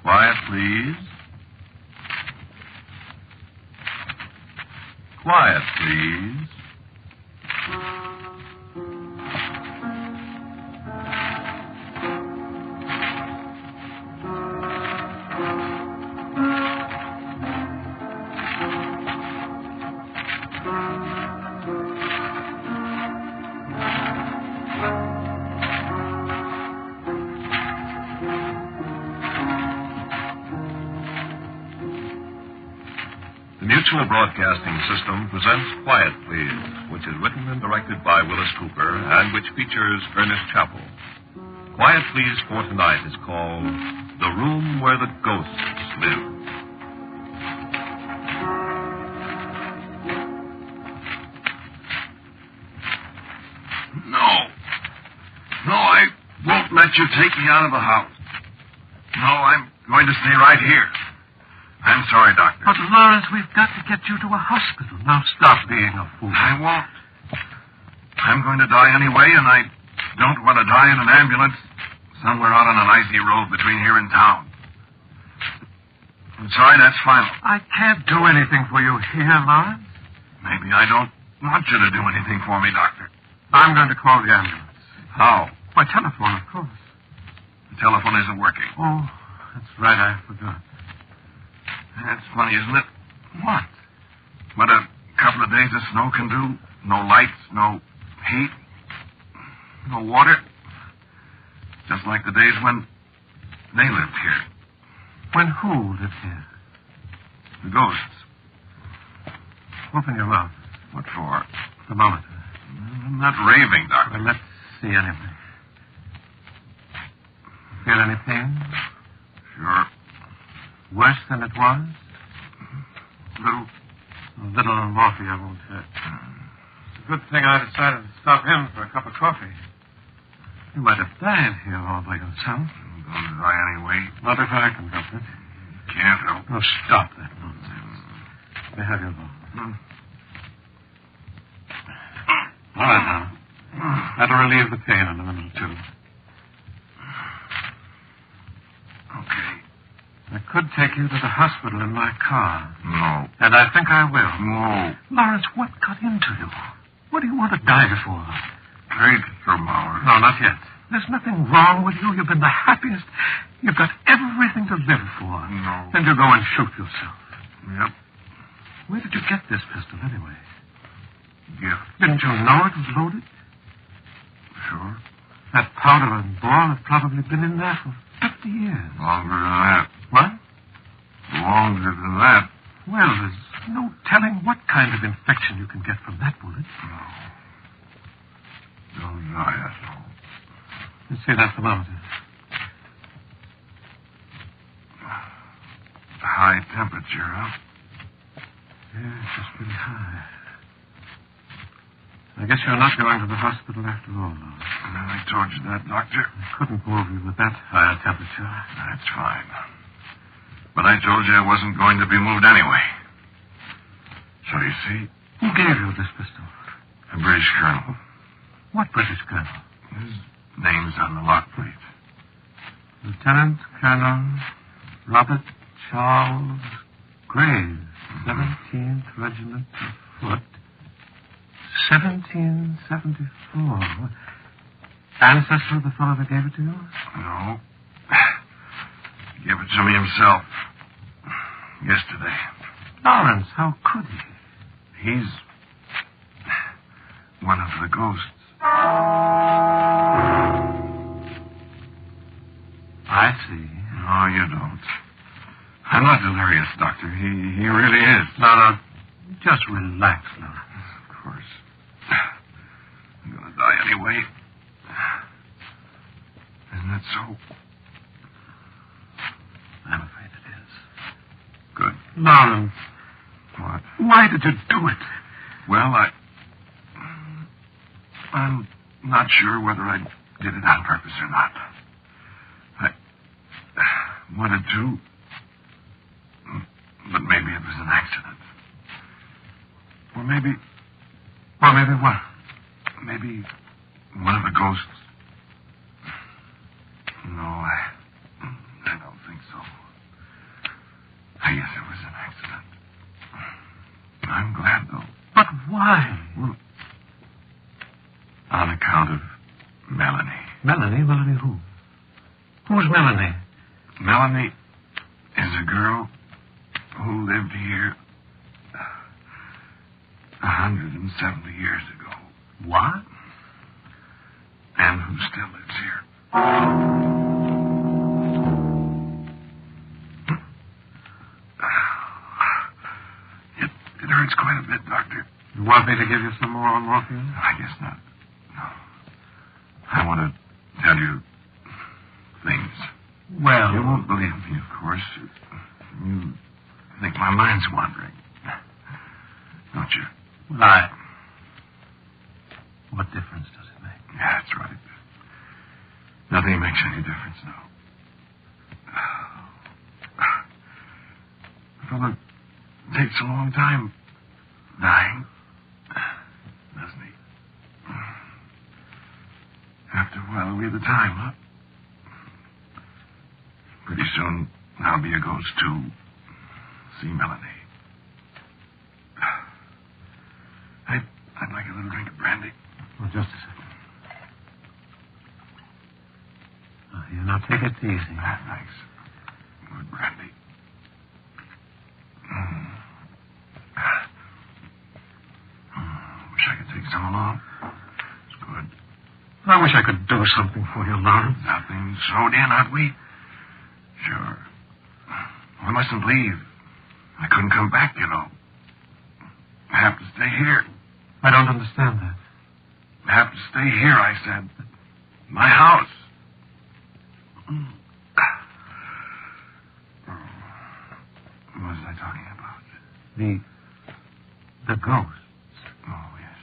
Quiet, please. Quiet, please. The Mutual Broadcasting System presents Quiet, Please, which is written and directed by Willis Cooper and which features Ernest Chappell. Quiet, Please for tonight is called The Room Where the Ghosts Live. No, I won't let you take me out of the house. No, I'm going to stay right here. I'm sorry, Doctor. But, Lawrence, we've got to get you to a hospital. Now stop being a fool. I won't. I'm going to die anyway, and I don't want to die in an ambulance somewhere out on an icy road between here and town. I'm sorry, that's final. I can't do anything for you here, Lawrence. Maybe I don't want you to do anything for me, Doctor. I'm going to call the ambulance. How? By telephone, of course. The telephone isn't working. Oh, that's right, I forgot. That's funny, isn't it? What? What a couple of days of snow can do. No lights, no heat, no water. Just like the days when they lived here. When who lived here? The ghosts. Open your mouth. What for? Thermometer. I'm not raving, Doctor. Well, let's see anyway. Feel any pain? Sure. Worse than it was? Little. A little morphia won't hurt. It's a good thing I decided to stop in for a cup of coffee. You might have died here all by yourself. I'm going to die anyway. Not if I can help it. Can't help. Oh, stop that nonsense. Let me have your ball. All right, now. That'll relieve the pain in a minute, too. Okay. I could take you to the hospital in my car. No. And I think I will. No. Lawrence, what got into you? What do you want to die for? Take thermometer. No, not yet. There's nothing wrong with you. You've been the happiest. You've got everything to live for. No. Then you go and shoot yourself. Yep. Where did you get this pistol, anyway? Gift. Didn't you know it was loaded? Sure. That powder and ball have probably been in there for 50 years. Longer than that. What? Longer than that. Well, there's no telling what kind of infection you can get from that bullet. No. Don't die, that's all. Let's see that thermometer. High temperature, huh? Yes, it's pretty high. I guess you're not going to the hospital after all, though. Well, I told you that, Doctor. I couldn't move you with that high temperature. That's fine. But I told you I wasn't going to be moved anyway. So you see, Who gave you this pistol? a British colonel. What British colonel? His name's on the lock plate. Lieutenant Colonel Robert Charles Graves, 17th Regiment of Foot, 1774. Ancestor of the fellow that gave it to you? No. He gave it to me himself. Yesterday. Lawrence, how could he? He's one of the ghosts. I see. No, you don't. I'm not delirious, Doctor. He really is. No, just relax, Lawrence. Of course. I'm going to die anyway. Isn't that so? I'm afraid it is. Good. Lawrence, What? why did you do it? Well, I'm not sure whether I did it on purpose or not. I wanted to, but maybe it was an accident. Or maybe what? maybe one of the ghosts. No, I don't think so. On account of Melanie. Melanie? Melanie who? Who's Melanie? Melanie is a girl who lived here 170 years ago. What? And who still lives here. It hurts quite a bit, Doctor. You want me to give you some more morphine? I guess not. No. I want to tell you things. Well... You won't believe me, of course. You think my mind's wandering. Don't you? Well, what difference does it make? Yeah, that's right. Nothing makes any difference now. A fellow takes a long time dying, doesn't he? After a while, we have the time, huh? Pretty soon, I'll be a ghost, too. See Melanie. I'd like a little drink of brandy. Oh, just a second. Oh, here, now take it easy. Thanks. Good brandy. Wish I could take some along. It's good. I wish I could do something for you, Lawrence. Nothing sewed in, aren't we? Sure. I mustn't leave. I couldn't come back, you know. I have to stay here. I don't understand that. I have to stay here, I said. My house. What was I talking about? The ghost. Oh, yes.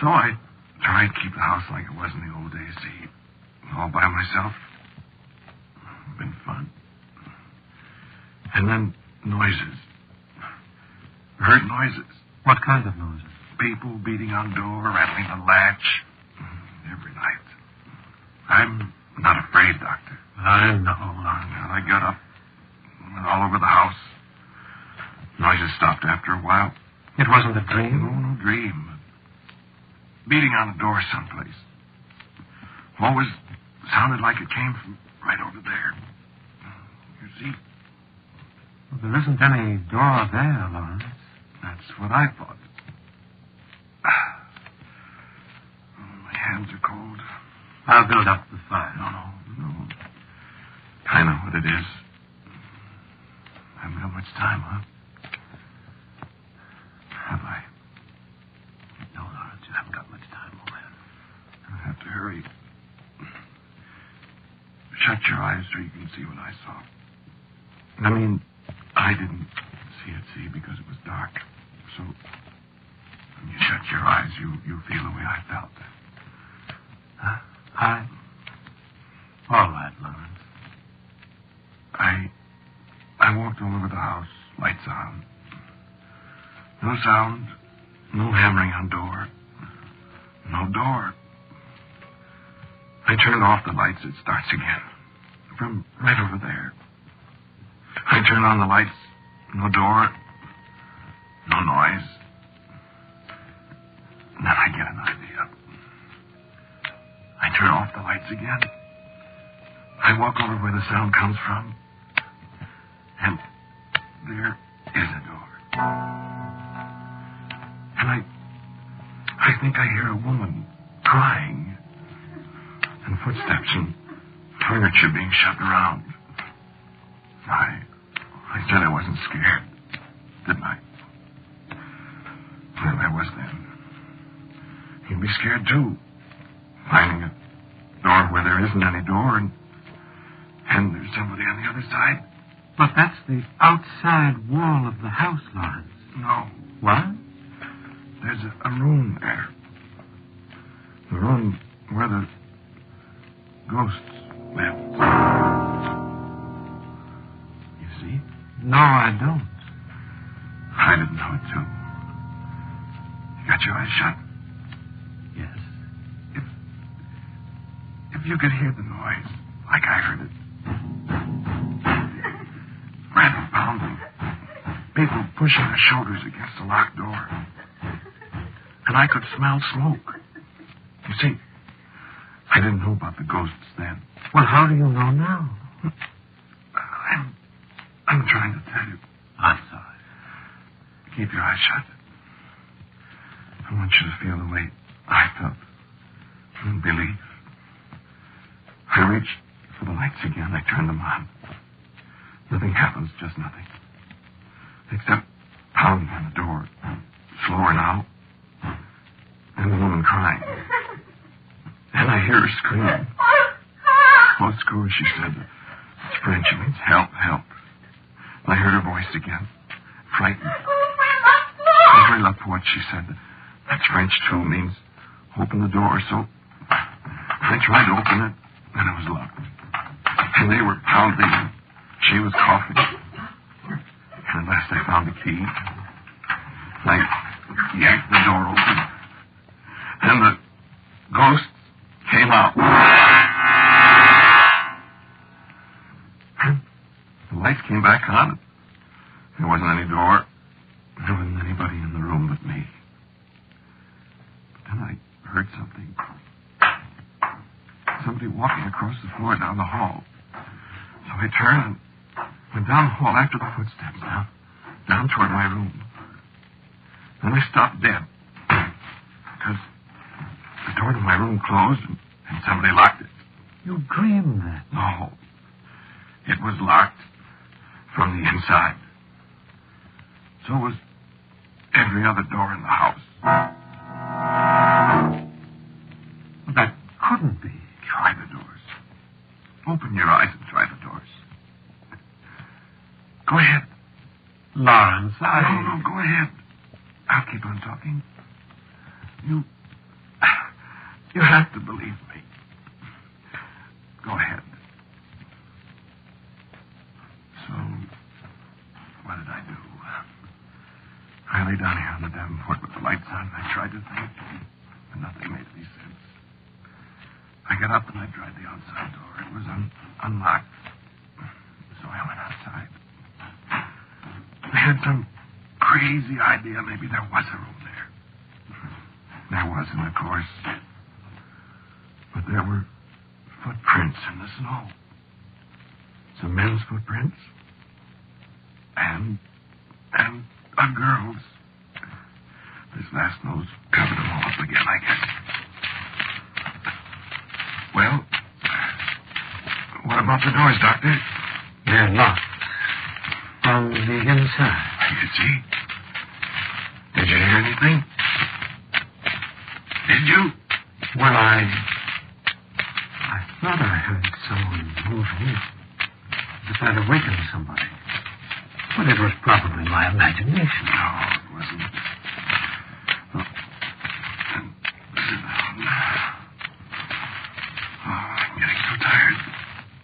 So I tried to keep the house like it was in the old days, see. All by myself. Been fun. And then noises. Heard noises. What kind of noises? People beating on door, rattling the latch. Every night. I'm not afraid, Doctor. I know, Lawrence. I got up. Went all over the house. Noises stopped after a while. It wasn't a dream? No dream. Beating on a door someplace. Always sounded like it came from right over there. You see? Well, there isn't any door there, Lawrence. That's what I thought. My hands are cold. I'll build up the fire. No. I know what it is. I haven't got much time, huh? Have I? No, Lawrence, you haven't got much time, old man. I'll have to hurry. Shut your eyes so you can see what I saw. I mean, I didn't see it, because it was dark. So, when you shut your eyes, you feel the way I felt. Huh? All right, Lawrence. I walked all over the house, lights on. No sound, no hammering on door. No door. I turned off the lights, it starts again. From right over there. I turn on the lights, no door, no noise. Then I get an idea. I turn off the lights again. I walk over where the sound comes from. And there is a door. And I think I hear a woman crying. And footsteps and furniture being shoved around. I said I wasn't scared, didn't I? Well, I was then. You'd be scared, too. Finding a door where there isn't any door, and there's somebody on the other side. But that's the outside wall of the house, Lawrence. No. What? There's a room there. The room where the ghosts live. You see? No, I don't. I didn't know it, too. You got your eyes shut? Yes. If you could hear the noise, like I heard it. Random pounding. People pushing their shoulders against the locked door. And and I could smell smoke. You see, I didn't know about the ghosts then. Well, how do you know now? I'm trying to tell you. I'm sorry. Keep your eyes shut. I want you to feel the way I felt. And believe. I reached for the lights again. I turned them on. Nothing happens, just nothing. Except pounding on the door. Slower now. And the woman crying. And I hear her scream. Oh, Score, she said. It's French. It means help, help. And I heard her voice again. Frightened. Ouvre la porte, she said. That's French, too. Means open the door. So I tried to open it, and it was locked. And they were pounding, and she was coughing. And at last I found the key. I yanked the door open. And the ghosts came out. And the lights came back on. There wasn't any door. There wasn't anybody in the room but me. But then I heard something. Somebody walking across the floor down the hall. So I turned and went down the hall after the footsteps, down toward my room. Then I stopped dead. Because the door to my room closed and somebody locked it. You dreamed that? No. It was locked from the inside. So was every other door in the house. That couldn't be. Try the doors. Open your eyes and try the doors. Go ahead. Lawrence, No, go ahead. I'll keep on talking. You have to believe me. Go ahead. So, what did I do? I lay down here on the davenport with the lights on, and I tried to think, but nothing made any sense. I got up and I tried the outside door. It was unlocked. So I went outside. I had some crazy idea maybe there was a room there. There wasn't, of course. But there were footprints in the snow. Some men's footprints. And a girl's. This last nose covered them all up again, I guess. Well, what about the doors, Doctor? They're locked. From the inside. You see? Did you hear anything? Did you? Well, I thought I heard someone moving. As if I'd awakened somebody. But it was probably my imagination. No, it wasn't. Oh, I'm getting so tired.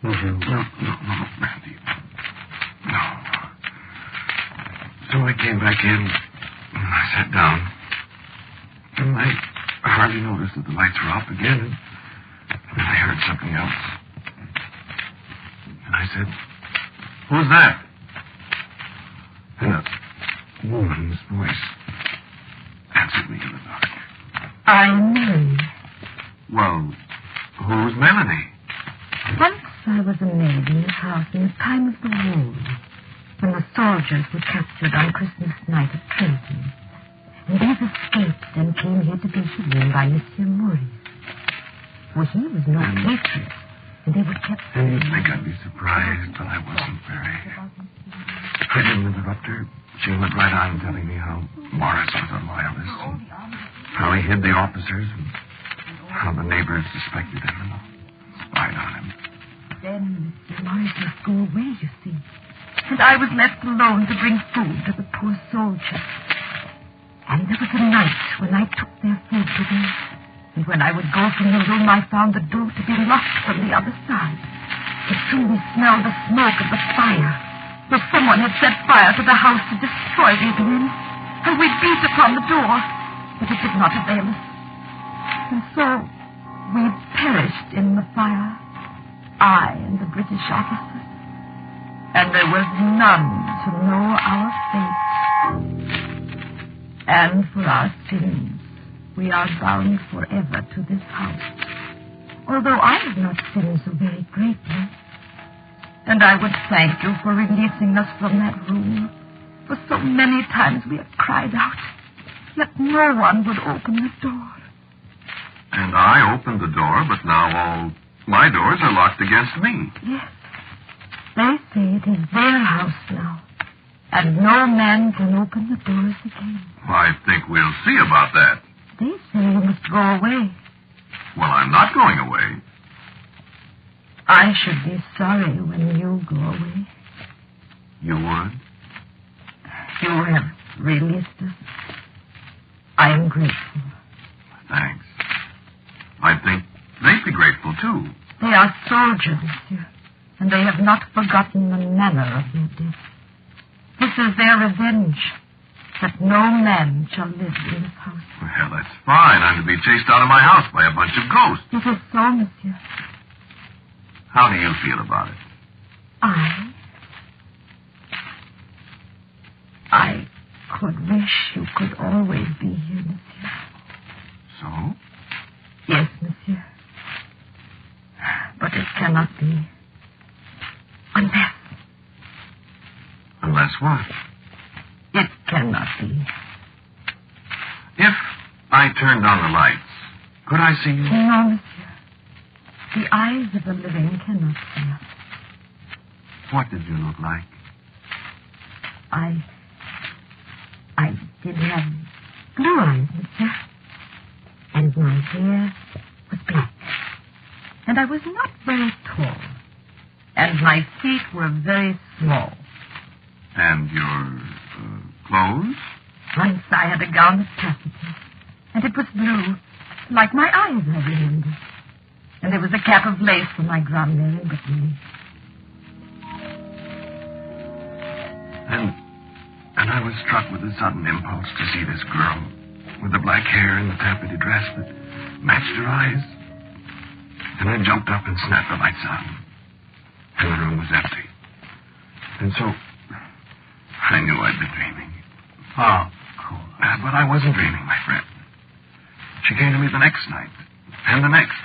Mm-hmm. No, Randy. No. So I came back in, and I sat down. And I hardly noticed that the lights were off again. And I heard something else. And I said, "Who's that?" And a woman's voice answered me in the dark. I'm Mary. Well, who's Melanie? Once I was a maid in this house in the time of the war, when the soldiers were captured on Christmas night at Trenton. And these escaped and came here to be hidden by Monsieur Maurice. For he was no patriot, and they were kept... And you'd think I'd be surprised, but I wasn't very. I didn't interrupt her. She went right on telling me how Morris was a loyalist, and how he hid the officers, and how the neighbors suspected him and spied on him. Then Monsieur Maurice must go away, you see. And I was left alone to bring food to the poor soldiers. And there was a night when I took their food to them. And when I would go from the room, I found the door to be locked from the other side. But soon we smelled the smoke of the fire. If someone had set fire to the house to destroy these men. And we beat upon the door, but it did not avail us. And so we perished in the fire, I and the British officers. And there was none to know our fate. And for our sins, we are bound forever to this house. Although I have not sinned so very greatly. And I would thank you for releasing us from that room. For so many times we have cried out, yet no one would open the door. And I opened the door, but now all my doors are locked against me. Yes. They say it is their house now, and no man can open the doors again. I think we'll see about that. They say you must go away. Well, I'm not going away. I should be sorry when you go away. You would? You have released us. I am grateful. Thanks. I think they'd be grateful, too. They are soldiers, monsieur, and they have not forgotten the manner of their death. This is their revenge, that no man shall live in this house. Well, that's fine. I'm to be chased out of my house by a bunch of ghosts. It is so, monsieur. How do you feel about it? I could wish you could always be here, monsieur. So? Yes, monsieur. But it cannot be. Unless... Unless what? It cannot be. If I turned on the lights, could I see you? No, monsieur. The eyes of the living cannot see us. What did you look like? I did have blue eyes, monsieur. And my hair was black. And I was not very tall. And my feet were very small. And your clothes? Once I had a gown of taffeta. And it was blue, like my eyes, I remember. And there was a cap of lace for my grandmother in Brittany. And I was struck with a sudden impulse to see this girl with the black hair and the taffeta dress that matched her eyes. And I jumped up and snapped the lights on. And the room was empty. And so I knew I'd been dreaming. Oh, cool. But I wasn't dreaming, my friend. She came to me the next night. And the next.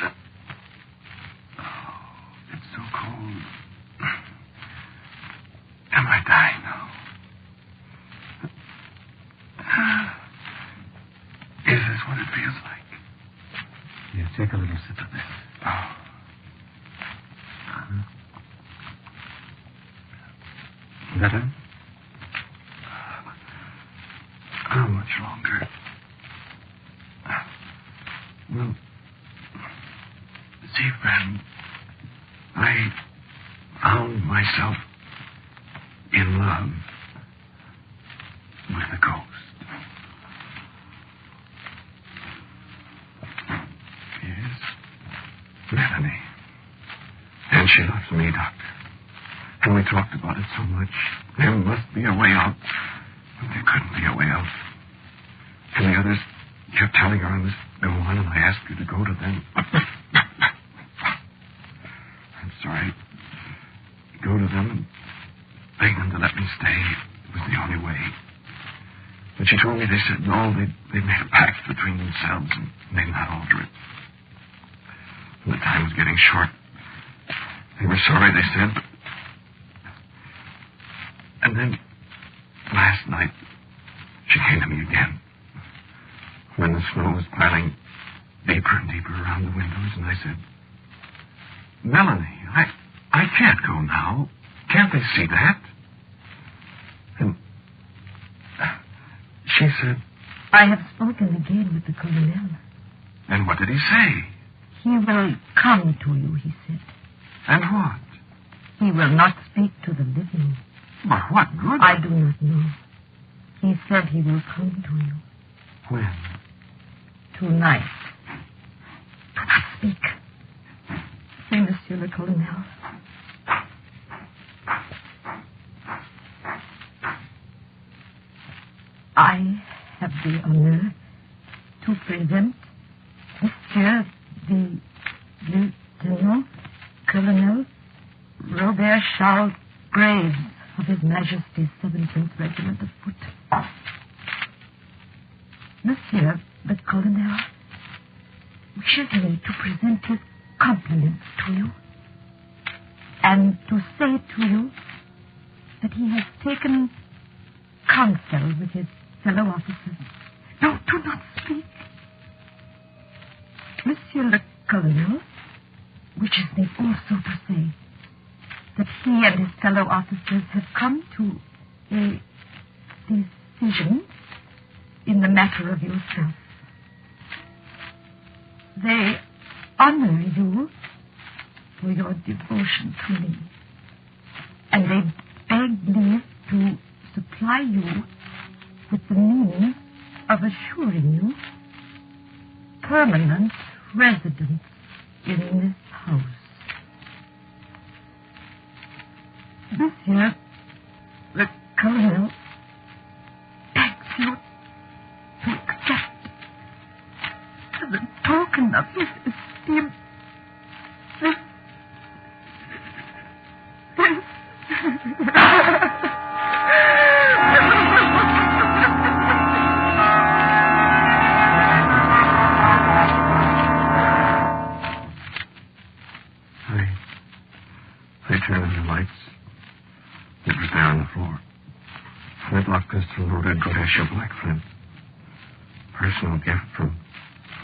Oh, it's so cold. Am I dying now? Is this what it feels like? Here, take a little sip of this. Oh. Better? How much longer? Well, see, friend, I found myself in love with a ghost. Yes, Melanie. And she loves me, Doctor. And we talked about it so much. There must be a way out. But there couldn't be a way out. And the others kept telling her I must go on, and I asked her to go to them. I'm sorry. Go to them and beg them to let me stay. It was the only way. But she told me they said no, they'd made a pact between themselves and they'd not alter it. And the time was getting short. They were sorry, they said, but... And then, last night, she came to me again. When the snow was piling deeper and deeper around the windows, and I said, Melanie, I can't go now. Can't they see that? And she said... I have spoken again with the colonel. And what did he say? He will come to you, he said. And what? He will not speak to the living. But what good? I do not know. He said he will come to you. When? Tonight. Do not speak. Say, Monsieur le Colonel. I have the honor to present Monsieur the Lieutenant Colonel Robert Charles Graves of His Majesty's 17th Regiment of Foot. Monsieur the Colonel wishes me to present his compliments to you and to say to you that he has taken counsel with his fellow officers. No, do not speak. Monsieur le Colonel wishes me also to say that he and his fellow officers have come to a decision in the matter of yourself. They honor you for your devotion to me, and they beg leave to supply you with the means of assuring you permanent residence in this house. Monsieur the Colonel begs you to accept as a token of his esteem this They turned on the lights. It was there on the floor. Flintlock pistol loaded Goretia black flint. Personal gift from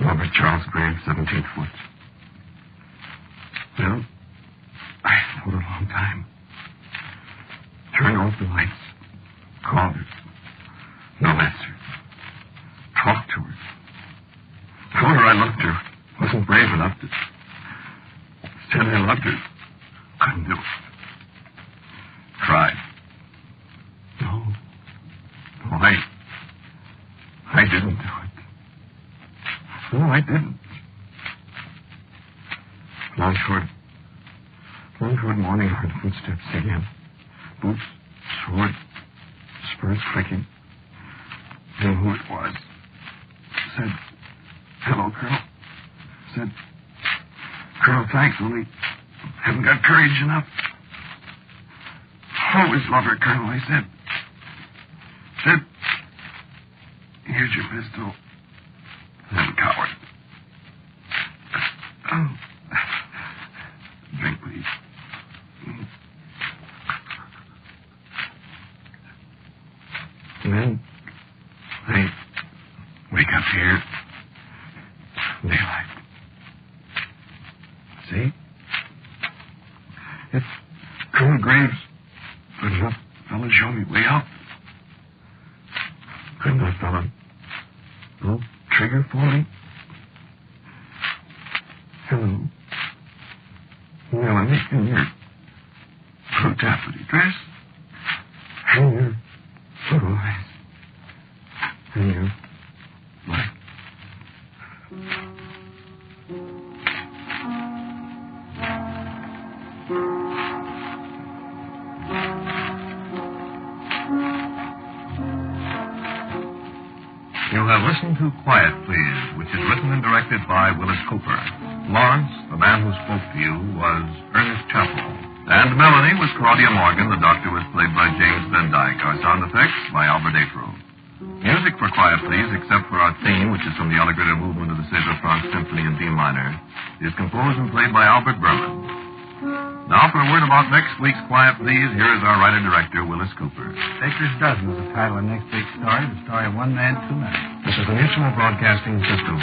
Robert Charles Graves, 17th foot. Well, I thought a long time. Turned off the lights. Called her. No answer. Talked to her. Told her I loved her. Wasn't brave enough to. Said I loved her. Couldn't do it. Tried. No, I didn't do it. No, I didn't. Long toward morning, I heard footsteps again. Boots, sword, spurs clicking. Knew who it was. Said, "Hello, Colonel." Said, "Colonel, thanks, only haven't got courage enough." "Always love her, Colonel," I said. Said, "Here's your pistol." Then coward. Oh. Drink, please. And then I wake up here. Daylight. See? It's Colonel Graves. Good enough fella show me way out. Good enough fella. Pull trigger for me. Hello. Melanie, in your blue taffety dress. And your little eyes. And your black. You have listened to Quiet Please, which is written and directed by Willis Cooper. Lawrence, the man who spoke to you, was Ernest Chappell. And Melanie was Claudia Morgan. The doctor was played by James Van Dyke. Our sound effects by Albert April. Music for Quiet Please, except for our theme, which is from the Allegretto movement of the César Franck Symphony in D minor, is composed and played by Albert Berman. Now for a word about next week's Quiet Please, here is our writer-director, Willis Cooper. Baker's Dozen is the title of next week's story, the story of One Man, Two Men. This is the Mutual Broadcasting System.